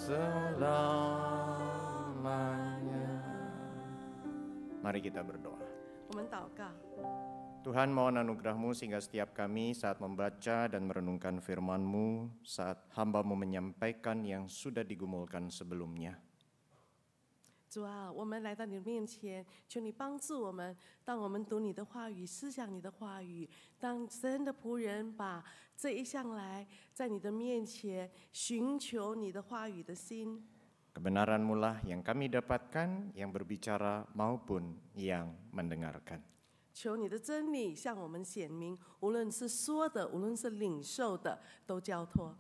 selamanya. Mari kita berdoa. 我们祷告， Tuhan, mohon anugerah-Mu sehingga setiap kami saat membaca dan merenungkan firman-Mu, saat hamba-Mu menyampaikan yang sudah digumulkan sebelumnya, 主啊，我们来到你的面前，求你帮助我们。当我们读你的话语、思想你的话语，当神的仆人把这一向来在你的面前寻求你的话语的心， kebenaran-Mu lah yang kami dapatkan, yang berbicara maupun yang mendengarkan. 求你的真理向我们显明，无论是说的，无论是领受的，都交托。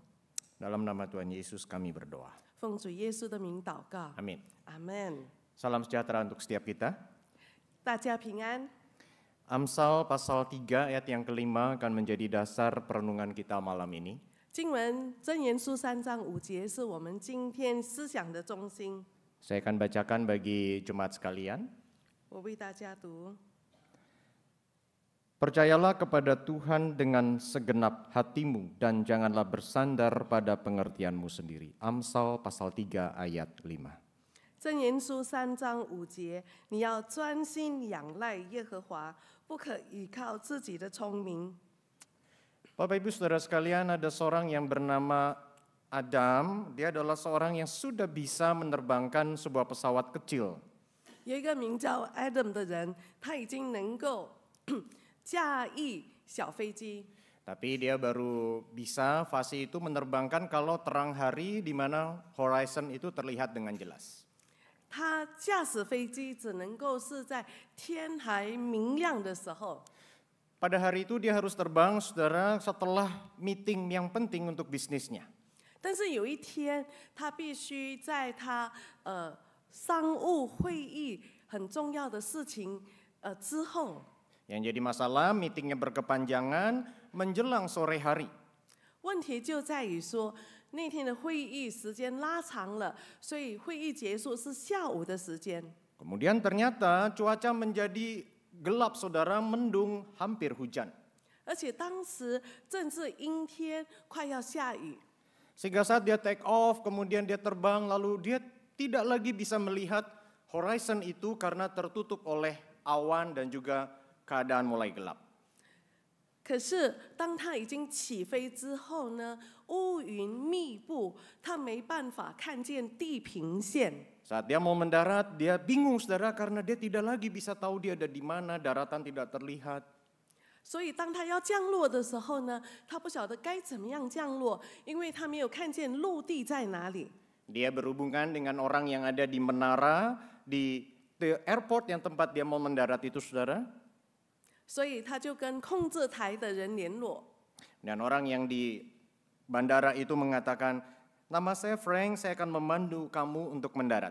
Dalam nama Tuhan Yesus kami berdoa. 奉主耶稣的名祷告， Amin. 阿门。 Salam sejahtera untuk setiap kita. 大家平安。 Amsal pasal 3 ayat yang kelima akan menjadi dasar perenungan kita malam ini. 经文箴言书3章5节是我们今天思想的中心， Saya akan bacakan bagi jemaat sekalian. 我为大家读。 Percayalah kepada Tuhan dengan segenap hatimu dan janganlah bersandar pada pengertianmu sendiri. Amsal pasal 3 ayat 5. 箴言书3章5节，你要专心仰赖耶和华，不可倚靠自己的聪明。 Bapak Ibu Saudara sekalian, ada seorang yang bernama Adam. Dia adalah seorang yang sudah bisa menerbangkan sebuah pesawat kecil. 有一个名叫 Adam 的人，他已经能够驾驭小飞机， Tapi dia baru bisa fase itu menerbangkan kalau terang hari di mana horizon itu terlihat dengan jelas. 他驾驶飞机只能够是在天还明亮的时候。 Pada hari itu dia harus terbang, saudara, setelah meeting yang penting untuk bisnisnya. 但是有一天，他必须在他商务会议很重要的事情之后， Yang jadi masalah, meetingnya berkepanjangan menjelang sore hari. 问题就在于说那天的会议时间拉长了，所以会议结束是下午的时间。 Kemudian ternyata cuaca menjadi gelap, saudara, mendung, hampir hujan. 而且当时正是阴天，快要下雨。 Sehingga saat dia take off, kemudian dia terbang, lalu dia tidak lagi bisa melihat horizon itu karena tertutup oleh awan dan juga keadaan mulai gelap. 可是当他已经起飞之后呢，乌云密布，他没办法看见地平线。 Saat dia mau mendarat, dia bingung, saudara, karena dia tidak lagi bisa tahu dia ada di mana, daratan tidak terlihat. 所以当他要降落的时候呢，他不晓得该怎么样降落，因为他没有看见陆地在哪里。 Dia berhubungan dengan orang yang ada di menara, di airport yang tempat dia mau mendarat itu, saudara. 所以他就跟控制台的人联络。 Dan orang yang di bandara itu mengatakan, nama saya Frank, saya akan memandu kamu untuk mendarat.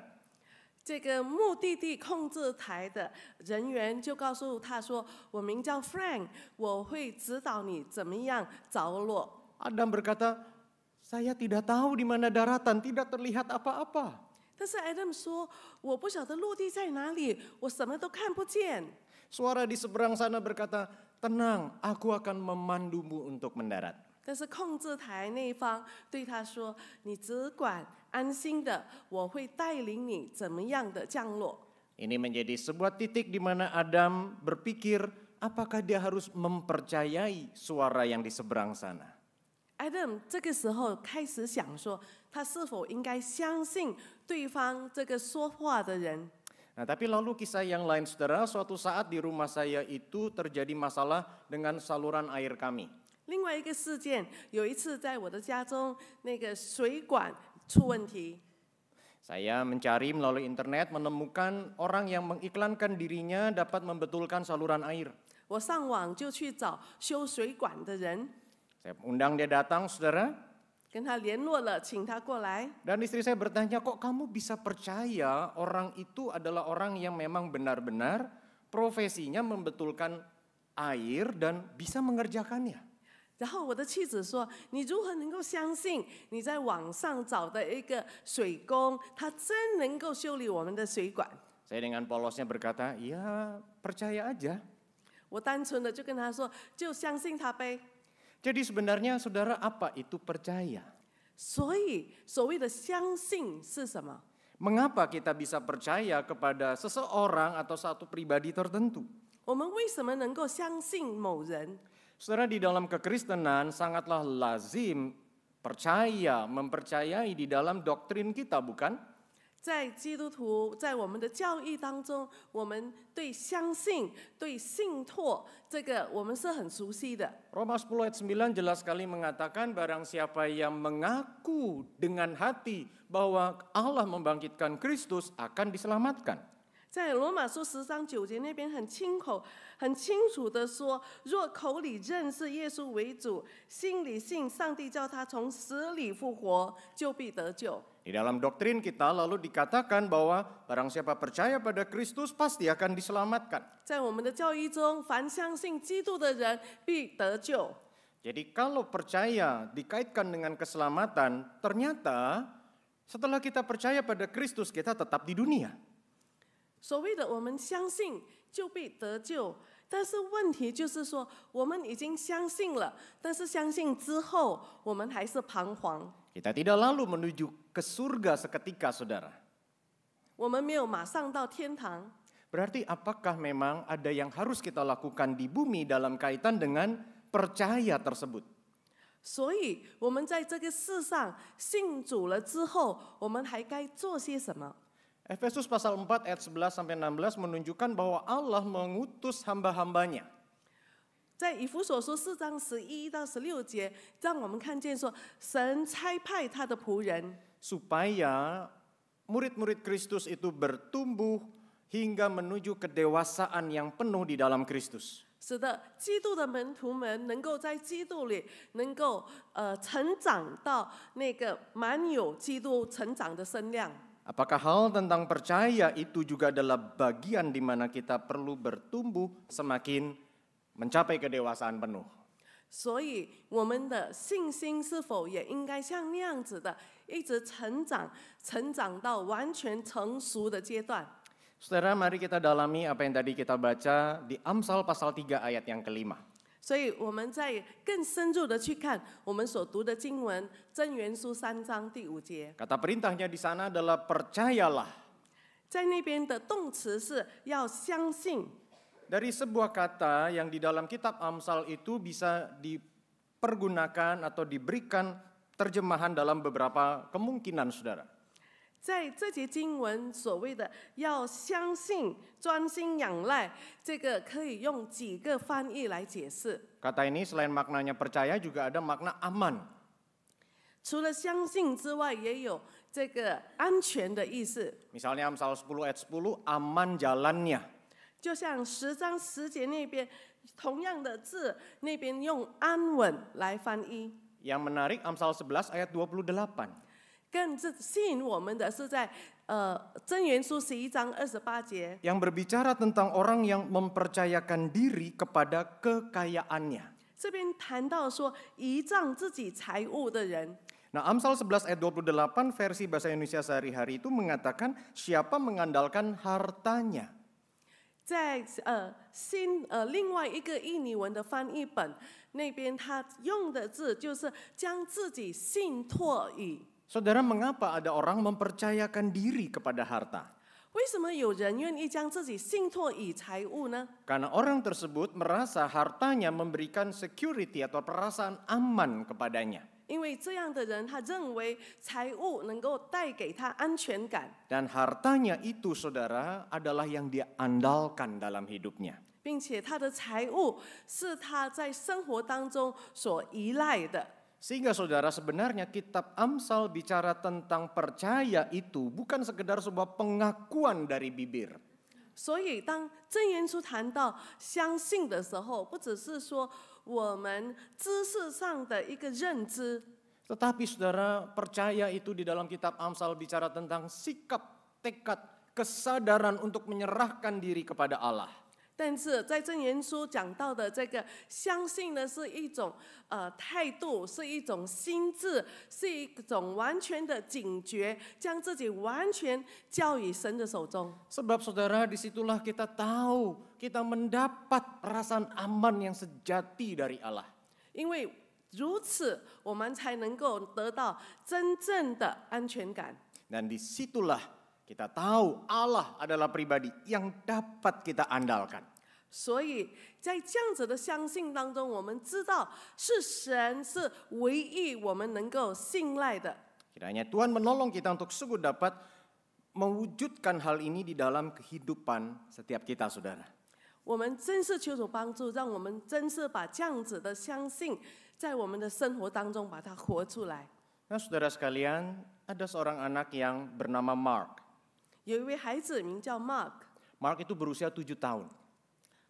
这个目的地控制台的人员就告诉他说：“我名叫 Frank， 我会指导你怎么样着落。” Adam berkata, saya tidak tahu di mana daratan, tidak terlihat apa-apa. 但是 Adam 说：“我不晓得陆地在哪里，我什么都看不见。” Suara di seberang sana berkata, tenang, aku akan memandumu untuk mendarat. 但是控制台那一方对他说：“你只管安心的，我会带领你怎么样的降落。” Ini menjadi sebuah titik di mana Adam berpikir, apakah dia harus mempercayai suara yang di seberang sana. Adam 这个时候开始想说，他是否应该相信对方这个说话的人？ Nah, tapi lalu kisah yang lain, saudara, suatu saat di rumah saya itu terjadi masalah dengan saluran air kami. 另外一个事件，有一次在我的家中，那个水管出问题， Saya mencari melalui internet, menemukan orang yang mengiklankan dirinya dapat membetulkan saluran air. 我上网就去找修水管的人， Saya undang dia datang, saudara. 跟他联络了，请他过来。 Dan istri saya bertanya, kok kamu bisa percaya orang itu adalah orang yang memang benar-benar profesinya membetulkan air dan bisa mengerjakannya? 然后我的妻子说：“你如何能够相信你在网上找的一个水工，他真能够修理我们的水管？” Saya dengan polosnya berkata, ya percaya aja. 我单纯的就跟他说：“就相信他呗。” Jadi sebenarnya saudara, apa itu percaya? 所以所谓的相信是什么？ Mengapa kita bisa percaya kepada seseorang atau satu pribadi tertentu? 我们为什么能够相信某人？ Saudara, di dalam kekristenan sangatlah lazim percaya, mempercayai di dalam doktrin kita, bukan? 在基督徒，在我们的教义当中，我们对相信、对信托这个，我们是很熟悉的。 Roma 10 ayat 9 jelas sekali mengatakan barang siapa yang mengaku dengan hati bahwa Allah membangkitkan Kristus akan diselamatkan. 在罗马书10章9节那边很清楚的说，若口里认识耶稣为主，心里信上帝叫他从死里复活，就必得救。 Di dalam doktrin kita lalu dikatakan bahwa barang siapa percaya pada Kristus pasti akan diselamatkan. 在我们的教义中，凡相信基督的人必得救。 Jadi kalau percaya dikaitkan dengan keselamatan, ternyata setelah kita percaya pada Kristus kita tetap di dunia. 所谓的我们相信就必得救，但是问题就是说，我们已经相信了，但是相信之后，我们还是彷徨， Kita tidak lalu menuju ke surga seketika, saudara. 我们没有马上到天堂。 Berarti apakah memang ada yang harus kita lakukan di bumi dalam kaitan dengan percaya tersebut? 所以，我们在这个世上信主了之后，我们还该做些什么？ Efesus pasal 4 ayat 11 sampai 16 menunjukkan bahwa Allah mengutus hamba-hambanya. 在以弗所书4章11到16节，让我们看见说，神差派他的仆人， Supaya murid-murid Kristus itu bertumbuh hingga menuju kedewasaan yang penuh di dalam Kristus. 使得基督的门徒们能够在基督里能够成长到那个满有基督成长的身量。 Apakah hal tentang percaya itu juga adalah bagian di mana kita perlu bertumbuh semakin mencapai kedewasaan penuh? 所以我们的信心是否也应该像那样子的，一直成长到完全成熟的阶段？ Saudara, mari kita dalami apa yang tadi kita baca di Amsal pasal 3 ayat yang kelima. 所以我们再更深入的去看我们所读的经文，箴言书3章第5节， Kata perintahnya di sana adalah percayalah. 在那边的动词是要相信。 Dari sebuah kata yang di dalam kitab Amsal itu bisa dipergunakan atau diberikan terjemahan dalam beberapa kemungkinan, saudara. 在这节经文所谓的要相信、专心仰赖，这个可以用几个翻译来解释。 Kata ini selain maknanya percaya juga ada makna aman. 除了相信之外，也有这个安全的意思。 Misalnya Amsal 10 ayat 10, aman jalannya. 就像10章10节那边，同样的字，那边用安稳来翻译。 Yang menarik Amsal 11 ayat 28. 更吸引我们的是在箴言书11章28节， Yang berbicara tentang orang yang mempercayakan diri kepada kekayaannya. 这边谈到说倚仗自己财物的人。 Nah, Amsal 11 ayat 28 versi bahasa Indonesia sehari-hari itu mengatakan siapa mengandalkan hartanya. 在另外一个印尼文的翻译本那边，他用的字就是将自己信托于。 Saudara, mengapa ada orang mempercayakan diri kepada harta? 为什么有人愿意将自己信托于财物呢？ Karena orang tersebut merasa hartanya memberikan security atau perasaan aman kepadanya. 因为这样的人，他认为财物能够带给他安全感， Dan hartanya itu, saudara, adalah yang dia andalkan dalam hidupnya. 并且他的财物是他在生活当中所依赖的。 Sehingga saudara, sebenarnya kitab Amsal bicara tentang percaya itu bukan sekedar sebuah pengakuan dari bibir. 所以，当箴言书谈到相信的时候，不只是说我们知识上的一个认知， Tetapi saudara, percaya itu di dalam kitab Amsal bicara tentang sikap, tekad, kesadaran untuk menyerahkan diri kepada Allah. 但是在箴言书讲到的这个相信呢，是一种态度，是一种心智，是一种完全的警觉，将自己完全交于神的手中。 Sebab saudara, disitulah kita tahu, kita mendapat perasaan aman yang sejati dari Allah. 因为如此我们才能够得到真正的安全感。 Dan disitulah kita tahu Allah adalah pribadi yang dapat kita andalkan. 所以在这样子的相信当中，我们知道是神是唯一我们能够信赖的。 Kiranya Tuhan menolong kita untuk sungguh dapat mewujudkan hal ini di dalam kehidupan setiap kita, saudara. 我们真是求主帮助，让我们真是把这样子的相信，在我们的生活当中把它活出来。 Nah, saudara sekalian, ada seorang anak yang bernama Mark. 有一位孩子名叫 Mark， Mark itu berusia 7 tahun.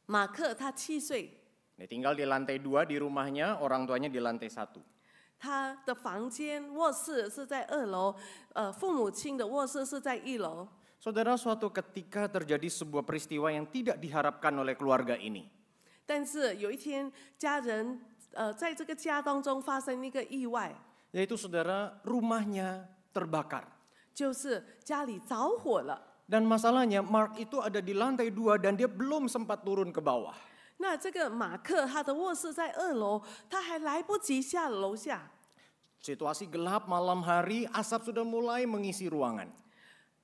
马克他7岁， Dia tinggal di lantai 2 di rumahnya, orang tuanya di lantai 1. 他的房间卧室是在2楼，父母亲的卧室是在1楼。 Saudara, suatu ketika terjadi sebuah peristiwa yang tidak diharapkan oleh keluarga ini. 但是有一天，家人在这个家当中发生一个意外， Yaitu saudara, rumahnya terbakar. 就是家里着火了。 Dan masalahnya Mark itu ada di lantai 2 dan dia belum sempat turun ke bawah. 那这个马克他的卧室在2楼，他还来不及下楼下。 Situasi gelap malam hari, asap sudah mulai mengisi ruangan.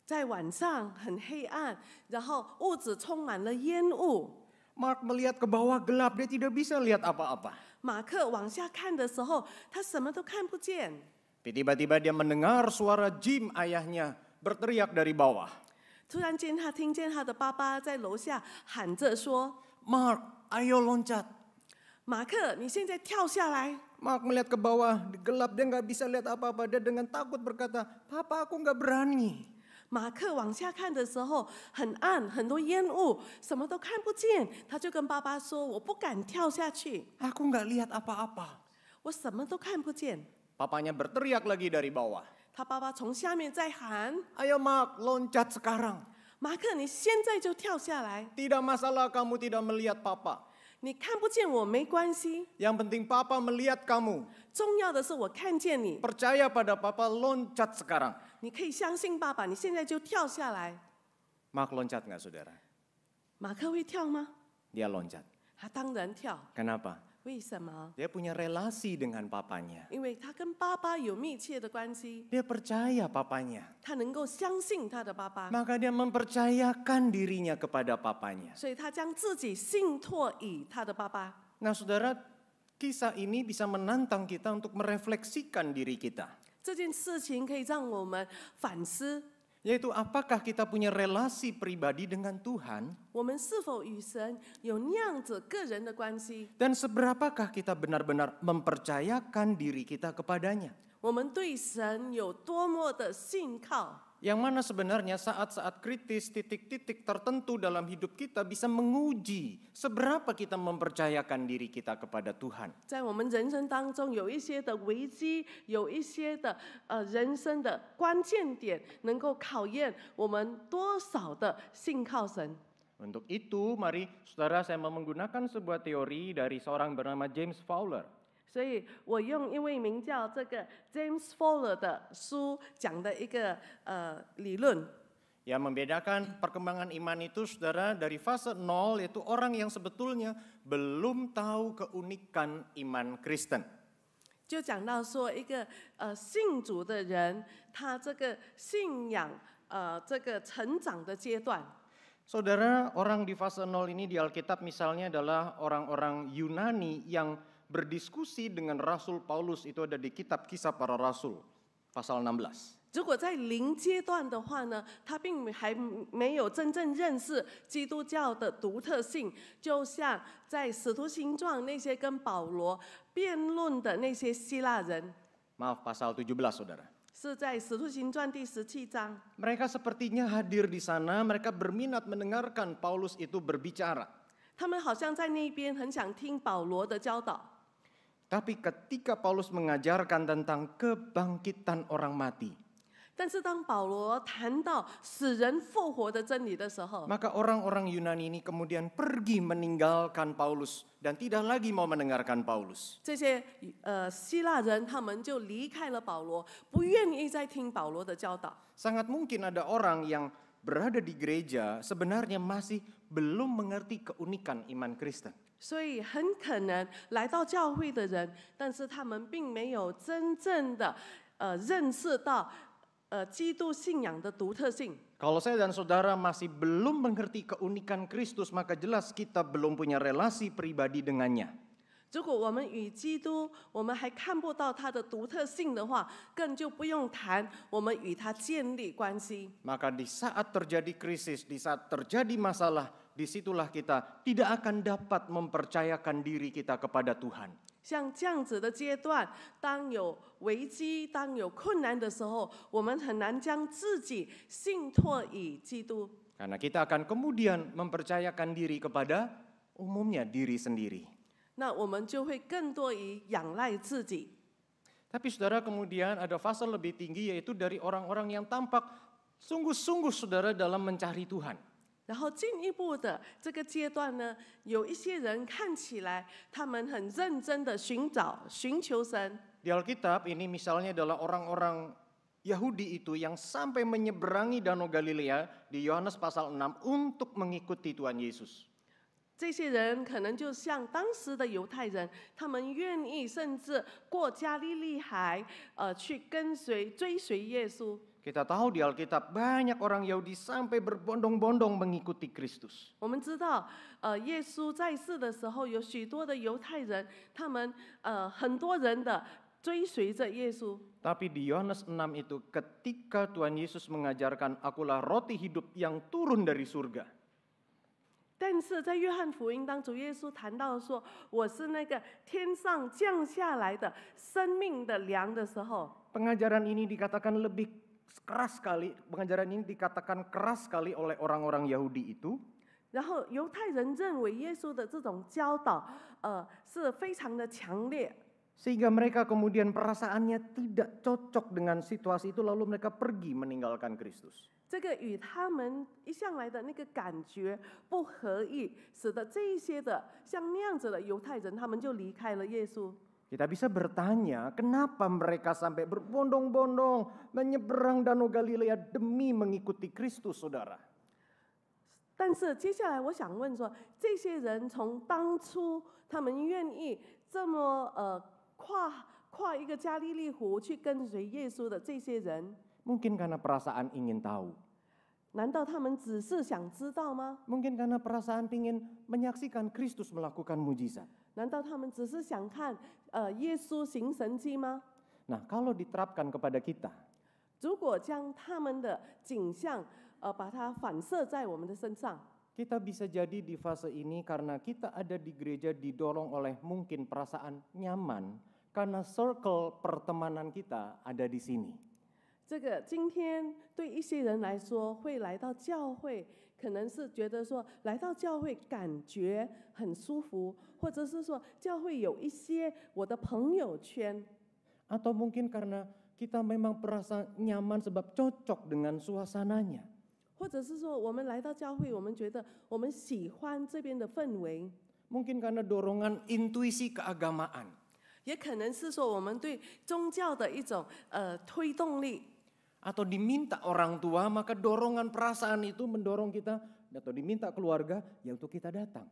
在晚上很黑暗，然后屋子充满了烟雾。 Mark melihat ke bawah gelap, dia tidak bisa lihat apa-apa. 马克往下看的时候，他什么都看不见。 Tiba-tiba dia mendengar suara Jim ayahnya berteriak dari bawah. 突然间，他听见他的爸爸在楼下喊着说 Mark, ayo loncat. 马克，你现在跳下来。 Mark melihat ke bawah, gelap dia nggak bisa lihat apa-apa. Dia dengan takut berkata, Papa aku nggak berani. 马克往下看的时候很暗，很多烟雾，什么都看不见。他就跟爸爸说：“我不敢跳下去， Aku nggak lihat apa-apa. 我什么都看不见。 Papanya berteriak lagi dari bawah. ”他爸爸从下面在喊 Ayo Mark, loncat sekarang.：“ 马克，你现在就跳下来， Tidak masalah kamu tidak melihat Papa. 你看不见我没关系， Yang penting Papa melihat kamu. 重要的是我看见你。 Percaya pada Papa, loncat sekarang. 你可以相信爸爸，你现在就跳下来。 Mark loncat nggak saudara? ”马克会跳吗？ Dia loncat. 他当然跳。 Kenapa? 为什么？ Dia punya relasi dengan papanya. 因为他跟爸爸有密切的关系， Dia percaya papanya. 他能够相信他的爸爸， Maka dia mempercayakan dirinya kepada papanya. 所以他将自己信托于他的爸爸。 Nah saudara, kisah ini bisa menantang kita untuk merefleksikan diri kita. 这件事情可以让我们反思， Yaitu apakah kita punya relasi pribadi dengan Tuhan? 我们是否与神有那样子个人的关系？ Dan seberapakah kita benar-benar mempercayakan diri kita kepadanya? 我们对神有多么的信靠？ Yang mana sebenarnya saat-saat kritis, titik-titik tertentu dalam hidup kita bisa menguji seberapa kita mempercayakan diri kita kepada Tuhan. 在我们人生当中，有一些的危机，有一些的人生的关键点，能够考验我们多少的信靠神。 Untuk itu, mari saudara saya mau menggunakan sebuah teori dari seorang bernama James Fowler. 所以我用一位名叫这个 James Fowler 的书讲的一个理论。 Yang membedakan perkembangan iman itu saudara dari fase 0 yaitu orang yang sebetulnya belum tahu keunikan iman Kristen. 就讲到说一个信主的人，他这个信仰这个成长的阶段。 Saudara, orang di fase 0 ini di Alkitab misalnya adalah orang-orang Yunani yang berdiskusi dengan Rasul Paulus, itu ada di kitab Kisah Para Rasul pasal 16. 如果在零阶段的话呢，他并还没有真正认识基督教的独特性，就像在《使徒行传》那些跟保罗辩论的那些希腊人， Maaf, pasal 17 saudara. 是在《使徒行传》第17章。 Mereka sepertinya hadir di sana, mereka berminat mendengarkan Paulus itu berbicara. 他们好像在那边很想听保罗的教导， Tapi ketika Paulus mengajarkan tentang kebangkitan orang mati, 但是当保罗谈到死人复活的真理的时候， maka orang-orang Yunani ini kemudian pergi meninggalkan Paulus dan tidak lagi mau mendengarkan Paulus. 这些希腊人他们就离开了保罗，不愿意再听保罗的教导。 Sangat mungkin ada orang yang berada di gereja sebenarnya masih belum mengerti keunikan iman Kristen. 所以很可能来到教会的人，但是他们并没有真正的认识到基督信仰的独特性。 Kalau saya dan saudara masih belum mengerti keunikan Kristus, maka jelas kita belum punya relasi pribadi dengannya. 如果我们与基督，我们还看不到他的独特性的话，更就不用谈我们与他建立关系。 Maka di saat terjadi krisis, di saat terjadi masalah, disitulah kita tidak akan dapat mempercayakan diri kita kepada Tuhan. 像这样子的阶段，当有危机、当有困难的时候，我们很难将自己信托于基督， Karena kita akan kemudian mempercayakan diri kepada umumnya diri sendiri. 那我们就会更多于仰赖自己。 Tapi saudara, kemudian ada fase lebih tinggi, yaitu dari orang-orang yang tampak sungguh-sungguh saudara dalam mencari Tuhan. 然后进一步的这个阶段呢，有一些人看起来他们很认真的寻求神。 Di Alkitab ini misalnya adalah orang-orang Yahudi itu yang sampai menyeberangi Danau Galilea di Yohanes pasal 6 untuk mengikuti Tuhan Yesus. 这些人可能就像当时的犹太人，他们愿意甚至过加利利海，去追随耶稣。 Kita tahu di Alkitab banyak orang Yahudi sampai berbondong-bondong mengikuti Kristus. 我们知道，耶稣在世的时候，有许多的犹太人，他们很多人的追随着耶稣。 Tapi di Yohanes 6 itu ketika Tuhan Yesus mengajarkan, "Akulah roti hidup yang turun dari surga." 但是在约翰福音当主耶稣谈到说我是那个天上降下来的生命的粮的时候， Pengajaran ini dikatakan lebih keras sekali, pengajaran ini dikatakan keras sekali oleh orang-orang Yahudi itu. 然后犹太人认为耶稣的这种教导，是非常的强烈， Sehingga mereka kemudian perasaannya tidak cocok dengan situasi itu, lalu mereka pergi meninggalkan Kristus. 这个与他们一向来的那个感觉不合意，使得这一些的像那样子的犹太人，他们就离开了耶稣。 Kita bisa bertanya, kenapa mereka sampai berbondong-bondong menyeberang Danau Galilea demi mengikuti Kristus, saudara? 但是接下来我想问说，这些人从当初他们愿意这么跨一个加利利湖去跟随耶稣的这些人， Mungkin karena perasaan ingin tahu. 难道他们只是想知道吗？ Mungkin karena perasaan ingin menyaksikan Kristus melakukan mujizat. 难道他们只是想看耶稣行神迹吗？ Nah, kalau diterapkan kepada kita, 如果将他们的景象把它反射在我们的身上， kita bisa jadi di fase ini karena kita ada di gereja didorong oleh mungkin perasaan nyaman karena circle pertemanan kita ada di sini. 这个今天对一些人来说，会来到教会，可能是觉得说来到教会感觉很舒服，或者是说教会有一些我的朋友圈， Atau mungkin karena kita memang merasa nyaman sebab cocok dengan suasananya. 或者是说我们来到教会，我们觉得我们喜欢这边的氛围， Mungkin karena dorongan intuisi keagamaan. 也可能是说我们对宗教的一种推动力。 Atau diminta orang tua, maka dorongan perasaan itu mendorong kita, atau diminta keluarga, ya untuk kita datang.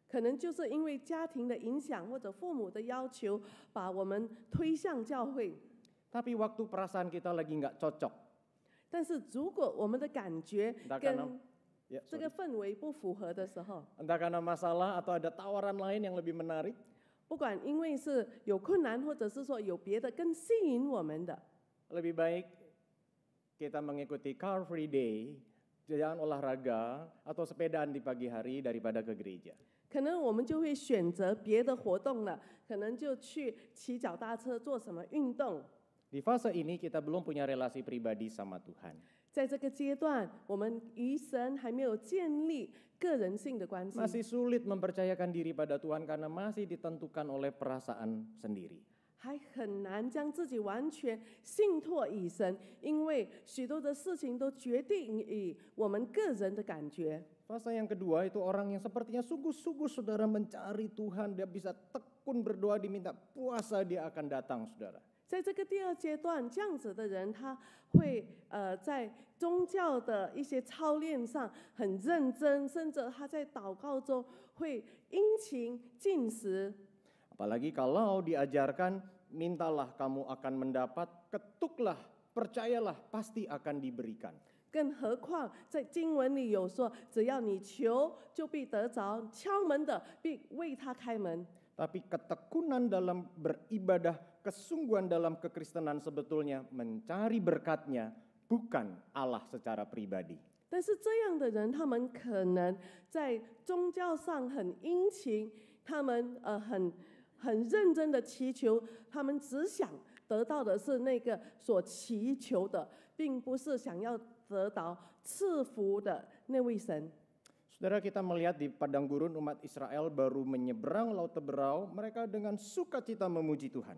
可能就是因为家庭的影响或者父母的要求，把我们推向教会。 Tapi waktu perasaan kita lagi nggak cocok, 但是如果我们的感觉 entah karena, 跟 ya, 这个氛围不符合的时候， entah karena masalah atau ada tawaran lain yang lebih menarik, 不管因为是有困难，或者是说有别的更吸引我们的， lebih baik kita mengikuti car free day, jalan olahraga atau sepedaan di pagi hari daripada ke gereja. 可能我们就会选择别的活动了，可能就去骑脚踏车做什么运动。 Di fase ini kita belum punya relasi pribadi sama Tuhan. 在这个阶段，我们与神还没有建立个人性的关系， Masih sulit mempercayakan diri pada Tuhan karena masih ditentukan oleh perasaan sendiri. 还很难将自己完全信托于神，因为许多的事情都决定于我们个人的感觉。 Fase yang kedua itu orang yang sepertinya sungguh-sungguh saudara mencari Tuhan, dia bisa tekun berdoa, diminta puasa, dia akan datang saudara. 在这个第二阶段，这样子的人，他会在宗教的一些操练上很认真，甚至他在祷告中会殷勤进食。 Apalagi kalau diajarkan, mintalah kamu akan mendapat, ketuklah, percayalah pasti akan diberikan. 更何况在经文里有说，只要你求，就必得着；敲门的必为他开门。 Tapi ketekunan dalam beribadah, kesungguhan dalam kekristenan sebetulnya mencari berkatnya, bukan Allah secara pribadi. 但是这样的人，他们可能在宗教上很殷勤，他们很认真的祈求，他们只想得到的是那个所祈求的，并不是想要得到赐福的那位神。 Saudara, kita melihat di padang gurun umat Israel baru menyeberang Laut Teberau, mereka dengan sukacita memuji Tuhan.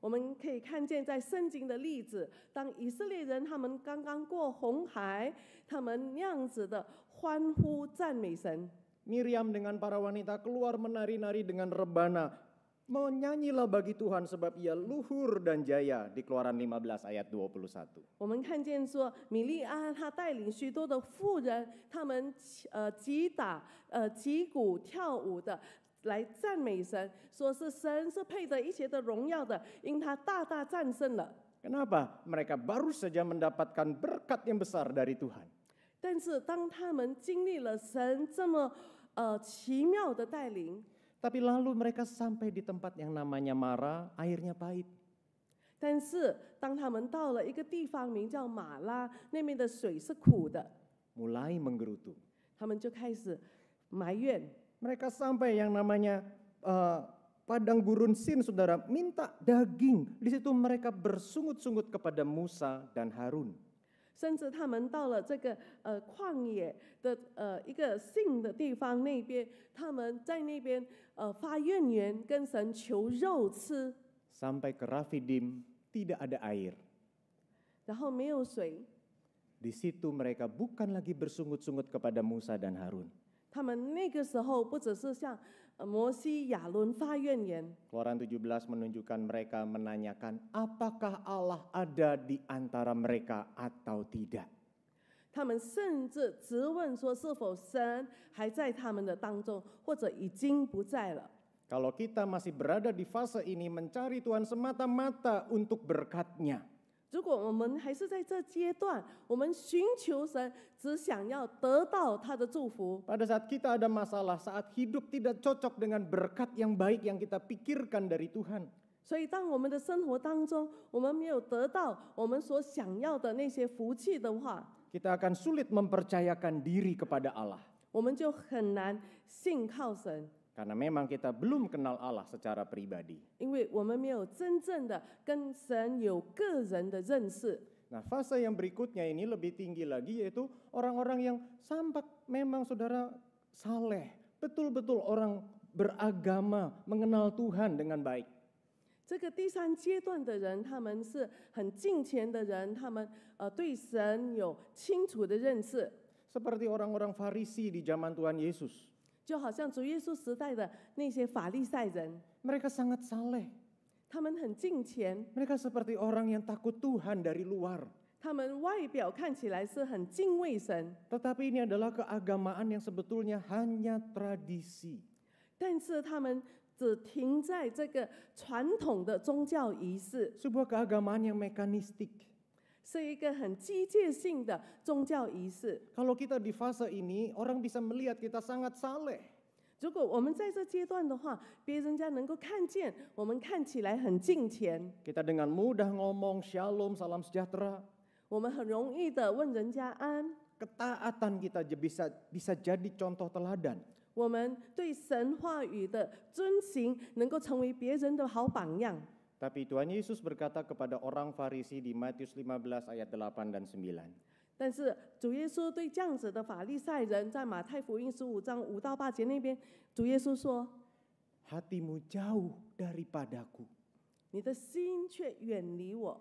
我们可以看见，在圣经的例子，当以色列人他们刚刚过红海，他们那样子的欢呼赞美神。 Miriam dengan para wanita keluar menari-nari dengan rebana. Menyanyilah bagi Tuhan sebab ia luhur dan jaya, di Keluaran 15 ayat 21. 我们看见说，米利安他带领许多的妇人，他们击打击鼓跳舞的来赞美神，说是神是配得一切的荣耀的，因他大大战胜了。 Kenapa? Mereka baru saja mendapatkan berkat yang besar dari Tuhan. 但是当他们经历了神这么奇妙的带领， Tapi lalu mereka sampai di tempat yang namanya Mara, airnya pahit. 但是当他们到了一个地方名叫马拉，那边的水是苦的， Mulai menggerutu. 他们就开始埋怨。 Mereka sampai yang namanya padang gurun Sin, saudara, minta daging. Di situ mereka bersungut-sungut kepada Musa dan Harun. 甚至他们到了这个旷野的一个信的地方那边，他们在那边发怨言，跟神求肉吃， Sampai ke Rafidim tidak ada air. 然后没有水， Di situ mereka bukan lagi bersungut-sungut kepada Musa dan Harun. 他们那个时候不只是向摩西、亚伦发怨言， Keluaran 17 menunjukkan mereka menanyakan apakah Allah ada di antara mereka atau tidak. 他们甚至质问说是否神还在他们的当中，或者已经不在了。 Kalau kita masih berada di fase ini mencari Tuhan semata-mata untuk berkat-Nya, 如果我们还是在这阶段，我们寻求神，只想要得到他的祝福。 pada saat kita ada masalah, saat hidup tidak cocok dengan berkat yang baik yang kita pikirkan dari Tuhan, 所以，当我们的生活当中，我们没有得到我们所想要的那些福气的话， kita akan sulit mempercayakan diri kepada Allah. 我们就很难信靠神， Karena memang kita belum kenal Allah secara pribadi. 因为我们没有真正的跟神有个人的认识。 Nah, fase yang berikutnya ini lebih tinggi lagi, yaitu orang-orang yang sampai memang saudara saleh, betul-betul orang beragama, mengenal Tuhan dengan baik. 这个第三阶段的人，他们是很敬虔的人，他们对神有清楚的认识， Seperti orang-orang Farisi di zaman Tuhan Yesus. 就好像主耶稣时代的那些法利赛人， Mereka sangat saleh. 他们很敬虔， Mereka seperti orang yang takut Tuhan dari luar. 他们外表看起来是很敬畏神， Tetapi ini adalah keagamaan yang sebetulnya hanya tradisi. 但是他们只停在这个传统的宗教仪式， Sebuah keagamaan yang mekanistik. 是一个很机械性的宗教仪式。 Kalau kita di fase ini, orang bisa melihat kita sangat saleh. 如果我们在这阶段的话，别人家能够看见我们看起来很敬虔， Kita dengan mudah ngomong shalom, salam sejahtera. 我们很容易的问人家安， Ketaatan kita bisa jadi contoh teladan. 我们对神话语的遵行能够成为别人的好榜样。 Tapi Tuhan Yesus berkata kepada orang Farisi di Matius 15 ayat 8 dan 9. 但是主耶稣对这样子的法利赛人，在马太福音15章5到8节那边，主耶稣说 Hatimu jauh daripadaku.：“ 你的心却远离我。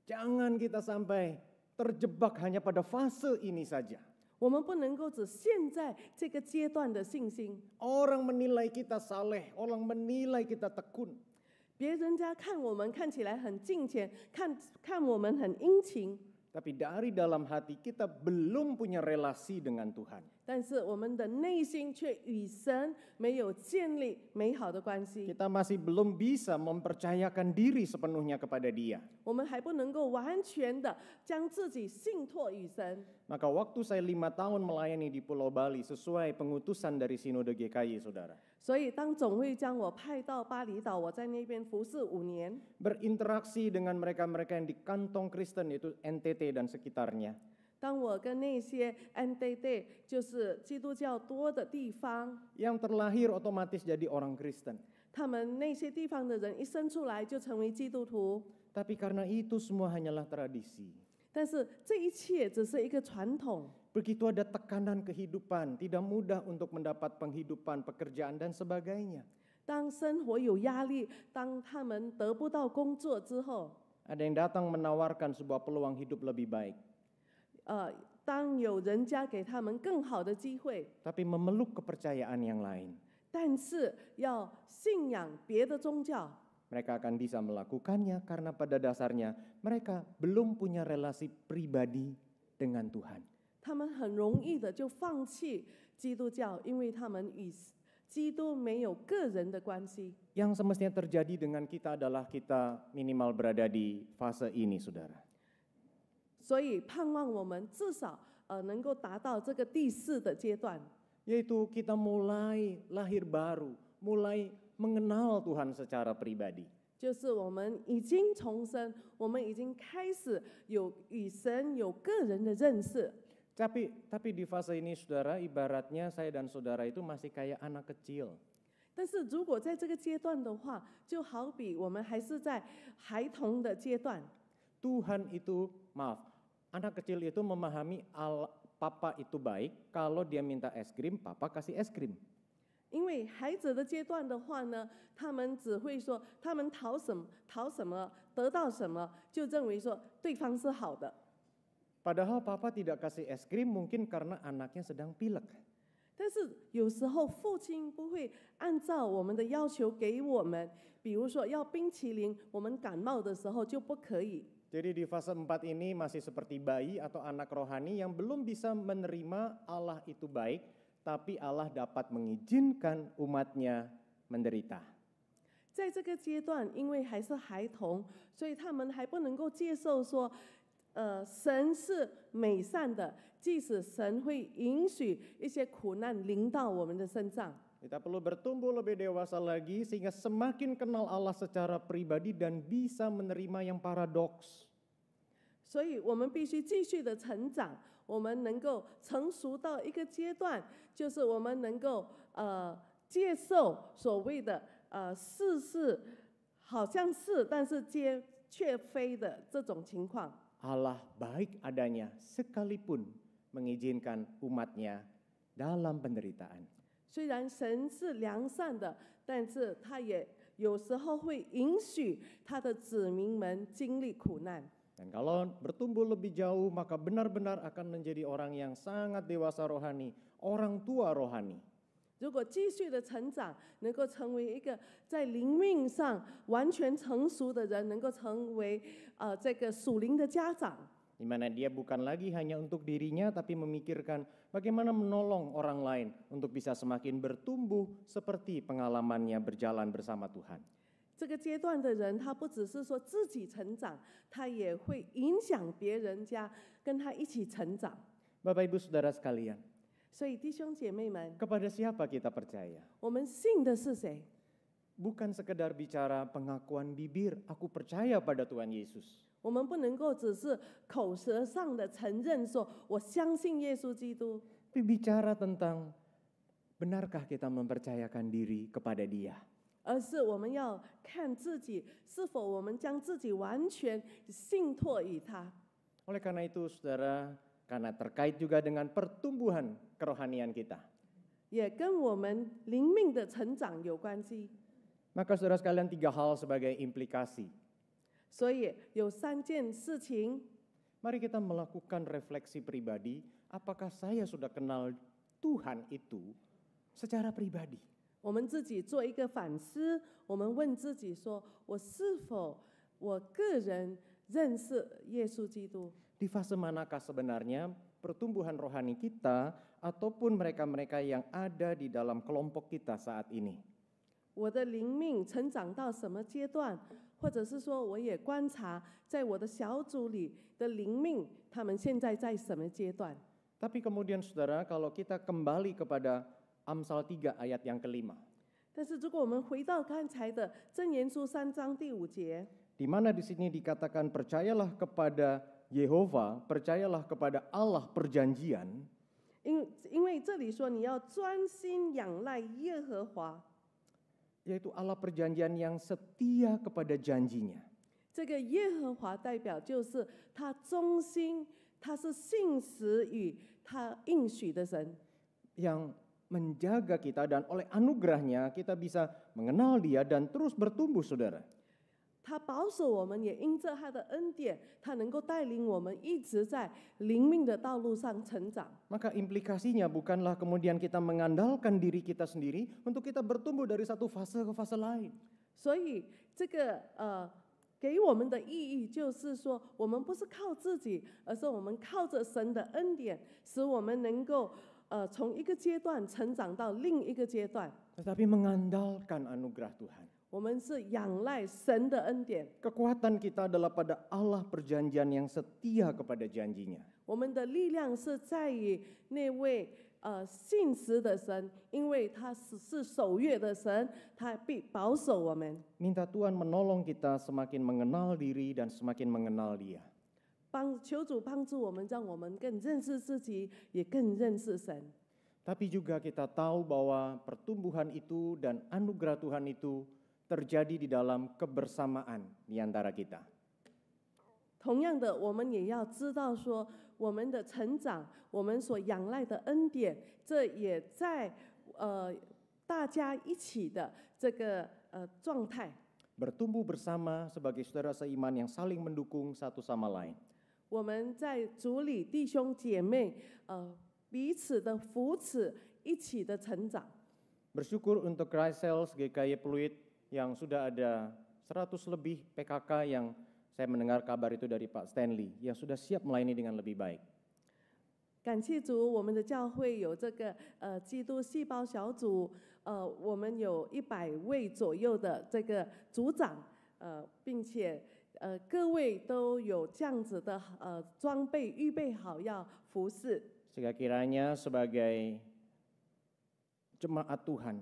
Jangan kita sampai terjebak hanya pada fase ini saja. ”我们不能够只陷在这个阶段的信心， Orang menilai kita saleh, orang menilai kita tekun. 别人家看我们看起来很敬虔，看我们很殷勤， Tapi dari dalam hati kita belum punya relasi dengan Tuhan. 但是我们的内心却与神没有建立美好的关系， Kita masih belum bisa mempercayakan diri sepenuhnya kepada Dia. 我们还不能够完全的将自己信托与神。 Maka waktu saya 5 tahun melayani di Pulau Bali sesuai pengutusan dari Sinode GKI, saudara. 所以当总会将我派到巴厘岛，我在那边服侍5年， Berinteraksi dengan mereka-mereka yang di kantong Kristen yaitu NTT dan sekitarnya. 当我跟那些 NTT 就是基督教多的地方， Yang terlahir otomatis jadi orang Kristen. 他们那些地方的人一生出来就成为基督徒， Tapi karena itu semua hanyalah tradisi. 但是这一切只是一个传统。 Begitu ada tekanan kehidupan, tidak mudah untuk mendapat penghidupan, pekerjaan dan sebagainya. 当生活有压力，当他们得不到工作之后， Ada yang datang menawarkan sebuah peluang hidup lebih baik. 当有人家给他们更好的机会， Tapi memeluk kepercayaan yang lain. 但是要信仰别的宗教， Mereka akan bisa melakukannya karena pada dasarnya mereka belum punya relasi pribadi dengan Tuhan. 他们很容易的就放弃基督教，因为他们与基督没有个人的关系。 Yang semestinya terjadi dengan kita adalah kita minimal berada di fase ini, saudara. 所以盼望我们至少能够达到这个第4的阶段， Yaitu kita mulai lahir baru, mulai mengenal Tuhan secara pribadi. 就是我们已经重生，我们已经开始有与神有个人的认识。 Tapi di fase ini, saudara, ibaratnya saya dan saudara itu masih kayak anak kecil. 但是如果在这个阶段的话，就好比我们还是在孩童的阶段， Tuhan itu, anak kecil itu memahami papa itu baik, kalau dia minta es krim, papa kasih es krim. 因为孩子的阶段的话呢，他们只会说他们讨什么得到什么，就认为说对方是好的。 Padahal papa tidak kasih es krim mungkin karena anaknya sedang pilek. 但是有时候父亲不会按照我们的要求给我们，比如说要冰淇淋，我们感冒的时候就不可以。 Jadi di fase 4 ini masih seperti bayi atau anak rohani yang belum bisa menerima Allah itu baik, tapi Allah dapat mengizinkan umatnya menderita. 在这个阶段，因为还是孩童，所以他们还不能够接受说，神是美善的，即使神会允许一些苦难临到我们的身上。 Kita perlu bertumbuh lebih dewasa lagi sehingga semakin kenal Allah secara pribadi dan bisa menerima yang paradoks. 所以我们必须继续的成长，我们能够成熟到一个阶段，就是我们能够接受所谓的是好像是，但是却非的这种情况。 Allah baik adanya sekalipun mengizinkan umatnya dalam penderitaan. 虽然神是良善的，但是他也有时候会允许他的子民们经历苦难。 Dan kalau bertumbuh lebih jauh maka benar-benar akan menjadi orang yang sangat dewasa rohani, orang tua rohani. 如果继续的成长，能够成为一个在灵命上完全成熟的人，能够成为这个属灵的家长。 Di mana dia bukan lagi hanya untuk dirinya tapi memikirkan bagaimana menolong orang lain untuk bisa semakin bertumbuh seperti pengalamannya berjalan bersama Tuhan. 这个阶段的人，他不只是说自己成长，他也会影响别人家，跟他一起成长。 Bapak Ibu Saudara sekalian, 所以弟兄姐妹们， kepada siapa kita percaya? 我们信的是谁？ Bukan sekedar bicara pengakuan bibir, aku percaya pada Tuhan Yesus. 我们不能够只是口舌上的承认说我相信耶稣基督， Tapi bicara tentang benarkah kita mempercayakan diri kepada Dia. 而是我们要看自己是否我们将自己完全信托于他。 Oleh karena itu saudara, karena terkait juga dengan pertumbuhan kerohanian kita. 也跟我们灵命的成长有关系， Maka saudara sekalian 3 hal sebagai implikasi. 所以有3件事情， Mari kita melakukan refleksi pribadi, apakah saya sudah kenal Tuhan itu secara pribadi? 我们自己做一个反思，我们问自己说：我是否我个人认识耶稣基督？ Di fase manakah sebenarnya pertumbuhan rohani kita ataupun mereka-mereka yang ada di dalam kelompok kita saat ini? 我的灵命成长到什么阶段？或者是说，我也观察在我的小组里的灵命，他们现在在什么阶段？ Tapi kemudian saudara, kalau kita kembali kepada Amsal 3 ayat yang kelima, 但是如果我们回到刚才的箴言书3章第5节， di mana di sini dikatakan percayalah kepada Yehova, percayalah kepada Allah perjanjian, 因为这里说你要专心仰赖耶和华， yaitu Allah perjanjian yang setia kepada janjinya. 这个耶和华代表就是他忠心，他是信实与他应许的神。 Yang menjaga kita dan oleh anugerahnya kita bisa mengenal dia dan terus bertumbuh saudara. 他保守我们，也因着他的恩典，他能够带领我们一直在灵命的道路上成长。 Maka implikasinya bukanlah kemudian kita mengandalkan diri kita sendiri untuk kita bertumbuh dari satu fase ke fase lain. 所以这个给我们的意义就是说，我们不是靠自己，而是我们靠着神的恩典，使我们能够从一个阶段成长到另一个阶段。 Tetapi mengandalkan anugerah Tuhan. 我们是仰赖神的恩典， Kekuatan kita adalah pada Allah perjanjian yang setia kepada janjinya. 我们的力量是在于那位信实的神，因为他是守约的神，他必保守我们。 Minta Tuhan menolong kita semakin mengenal diri dan semakin mengenal Dia. 求主帮助我们，让我们更认识自己，也更认识神。 Tapi juga kita tahu bahwa pertumbuhan itu dan anugerah Tuhan itu terjadi di dalam kebersamaan di antara kita. 同样的，我们也要知道说，我们的成长，我们所仰赖的恩典，这也在大家一起的这个状态。 Bertumbuh bersama sebagai saudara seiman yang saling mendukung satu sama lain. 我们在主里弟兄姐妹，彼此的扶持，一起的成长。 Bersyukur untuk Chrisels GKY Pluit yang sudah ada 100 lebih PKK yang saya mendengar kabar itu dari Pak Stanley yang sudah siap melayani dengan lebih baik. 感谢主，我们的教会有这个基督细胞小组，我们有100位左右的这个组长，并且各位都有这样子的装备预备好要服侍。 Sehingga kiranya sebagai jemaat Tuhan,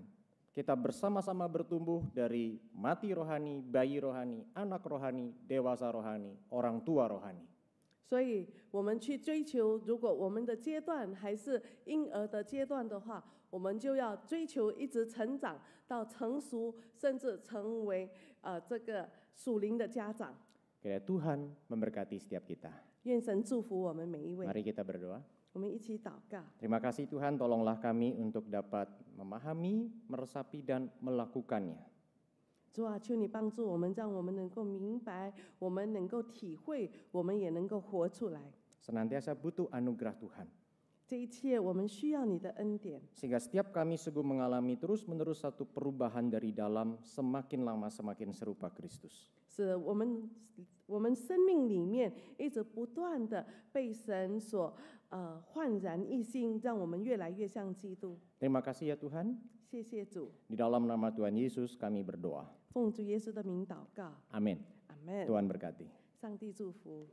kita bersama-sama bertumbuh dari mati rohani, bayi rohani, anak rohani, dewasa rohani, orang tua rohani. 所以我们去追求，如果我们的阶段还是婴儿的阶段的话，我们就要追求一直成长到成熟，甚至成为这个属灵的家长。 Kiranya Tuhan memberkati setiap kita. 愿神祝福我们每一位。 Mari kita berdoa. 我们一起祷告。 Terima kasih Tuhan, tolonglah kami untuk dapat memahami, meresapi, dan melakukannya. 主啊，求你帮助我们，让我们能够明白，我们能够体会，我们也能够活出来。 Senantiasa butuh anugerah Tuhan. 这一切我们需要你的恩典， Sehingga setiap kami sungguh mengalami terus-menerus satu perubahan dari dalam semakin lama semakin serupa Kristus. 使我们生命里面一直不断的被神所焕然一新，让我们越来越像基督。 Terima kasih ya Tuhan. 谢谢主， Di dalam nama Tuhan Yesus kami berdoa. 奉主耶稣的名祷告， Amin. 阿门。 Tuhan berkati. 上帝祝福。